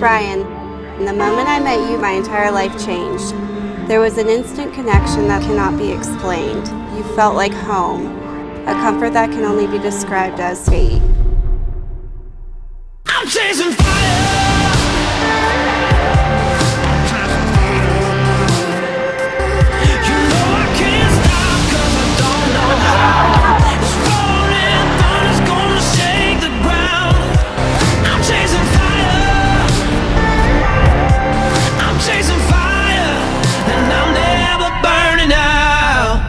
Brian. The moment I met you, my entire life changed. There was an instant connection that cannot be explained. You felt like home, a comfort that can only be described as fate. I'm chasing fire. You know I can't stop 'cause I don't know how. It's rolling, thunder's gonna shake the ground. I'm chasing fire. I'm chasing fire, and I'm never burning out.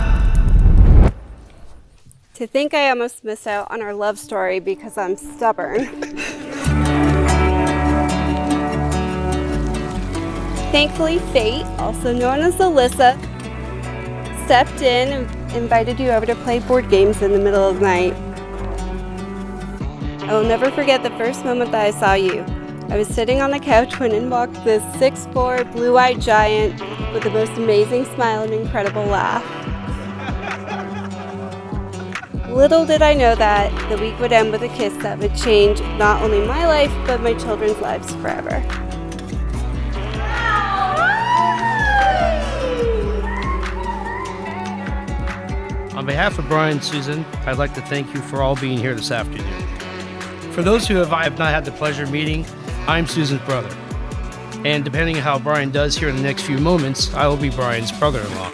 To think I almost missed out on our love story because I'm stubborn. Thankfully, fate, also known as Alyssa, stepped in and invited you over to play board games in the middle of the night. I will never forget the first moment that I saw you. I was sitting on the couch when in walked this 6'4" blue-eyed giant with the most amazing smile and incredible laugh. Little did I know that the week would end with a kiss that would change not only my life, but my children's lives forever. On behalf of Brian and Susan, I'd like to thank you for all being here this afternoon. For those who I have not had the pleasure of meeting, I'm Susan's brother. And depending on how Brian does here in the next few moments, I will be Brian's brother-in-law.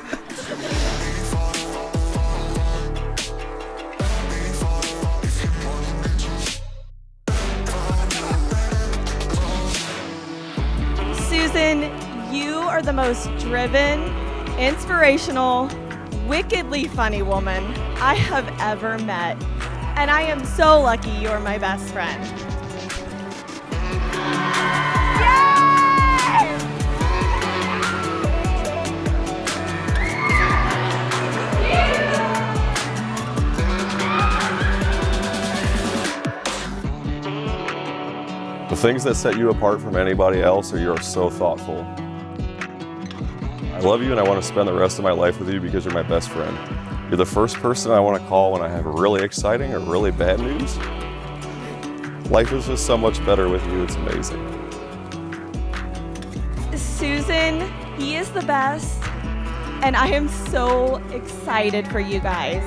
Susan, you are the most driven, inspirational, wickedly funny woman I have ever met. And I am so lucky you're my best friend. The things that set you apart from anybody else are you're so thoughtful. I love you and I want to spend the rest of my life with you because you're my best friend. You're the first person I want to call when I have really exciting or really bad news. Life is just so much better with you, it's amazing. Susan, he is the best, and I am so excited for you guys.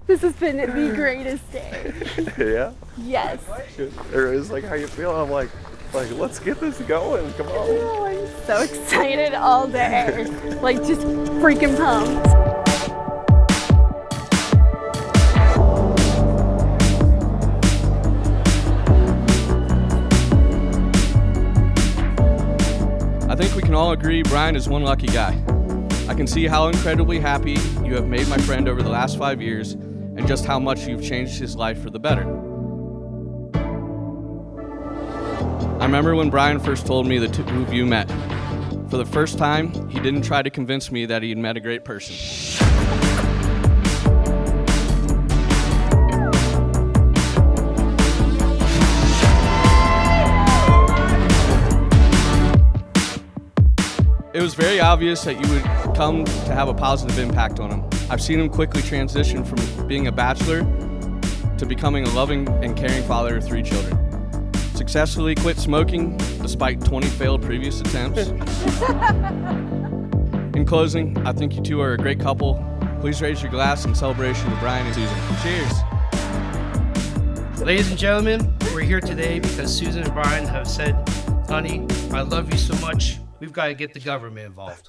This has been the greatest day. Yeah? Yes. It's like, how you feeling? I'm like, let's get this going, come on. Oh, I'm so excited all day. Like, just freaking pumped. I think we can all agree Brian is one lucky guy. I can see how incredibly happy you have made my friend over the last 5 years and just how much you've changed his life for the better. I remember when Brian first told me the two of you met. For the first time, he didn't try to convince me that he'd met a great person. It was very obvious that you would come to have a positive impact on him. I've seen him quickly transition from being a bachelor to becoming a loving and caring father of 3 children. Successfully quit smoking despite 20 failed previous attempts. In closing, I think you two are a great couple. Please raise your glass in celebration of Brian and Susan. Cheers. Ladies and gentlemen, we're here today because Susan and Brian have said, honey, I love you so much, we've got to get the government involved.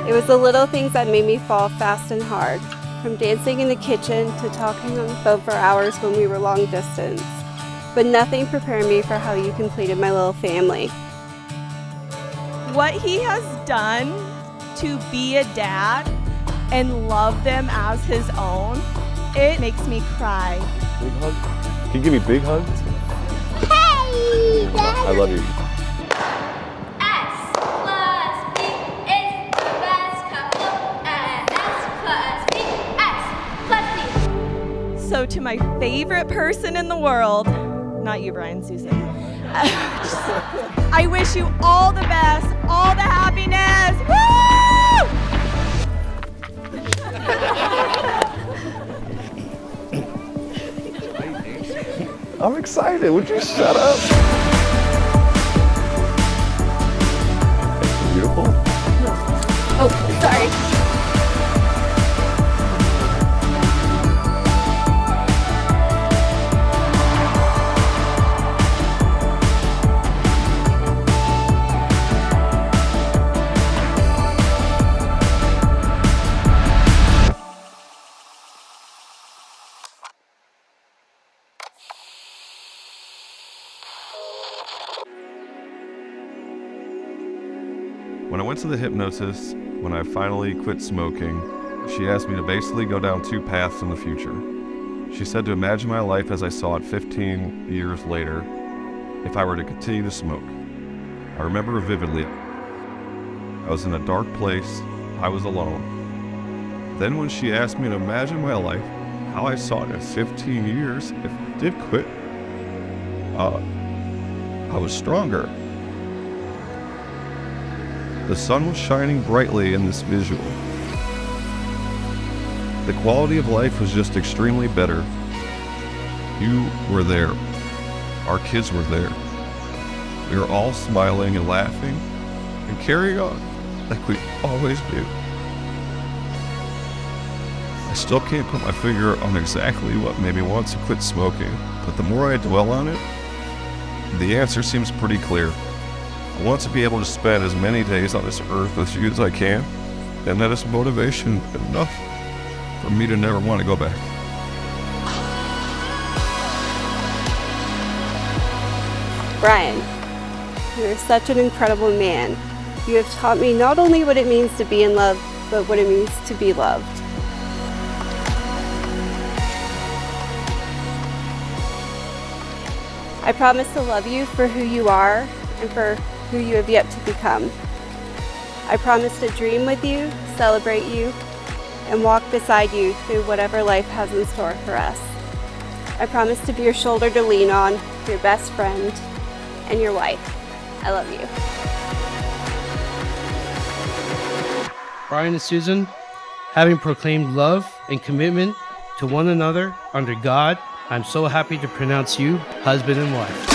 It was the little things that made me fall fast and hard, from dancing in the kitchen to talking on the phone for hours when we were long distance. But nothing prepared me for how you completed my little family. what he has done to be a dad and love them as his own, it makes me cry. Big hug? Can you give me big hugs? Hey, Dad. I love you. S plus B is the best couple, and S plus B, S plus B. So to my favorite person in the world, not you, Brian, Susan, I wish you all the best, all the happiness. Woo! I'm excited. Would you shut up? Beautiful. Oh, sorry. When I went to the hypnotist, when I finally quit smoking, she asked me to basically go down two paths in the future. She said to imagine my life as I saw it 15 years later if I were to continue to smoke. I remember vividly. I was in a dark place. I was alone. Then when she asked me to imagine my life, how I saw it in 15 years if I did quit, I was stronger. The sun was shining brightly in this visual. The quality of life was just extremely better. You were there. Our kids were there. We were all smiling and laughing and carrying on like we always do. I still can't put my finger on exactly what made me want to quit smoking, but the more I dwell on it, the answer seems pretty clear. I want to be able to spend as many days on this earth with you as I can, and that is motivation enough for me to never want to go back. Brian, you are such an incredible man. You have taught me not only what it means to be in love, but what it means to be loved. I promise to love you for who you are and for who you have yet to become. I promise to dream with you, celebrate you, and walk beside you through whatever life has in store for us. I promise to be your shoulder to lean on, your best friend, and your wife. I love you. Brian and Susan, having proclaimed love and commitment to one another under God, I'm so happy to pronounce you husband and wife.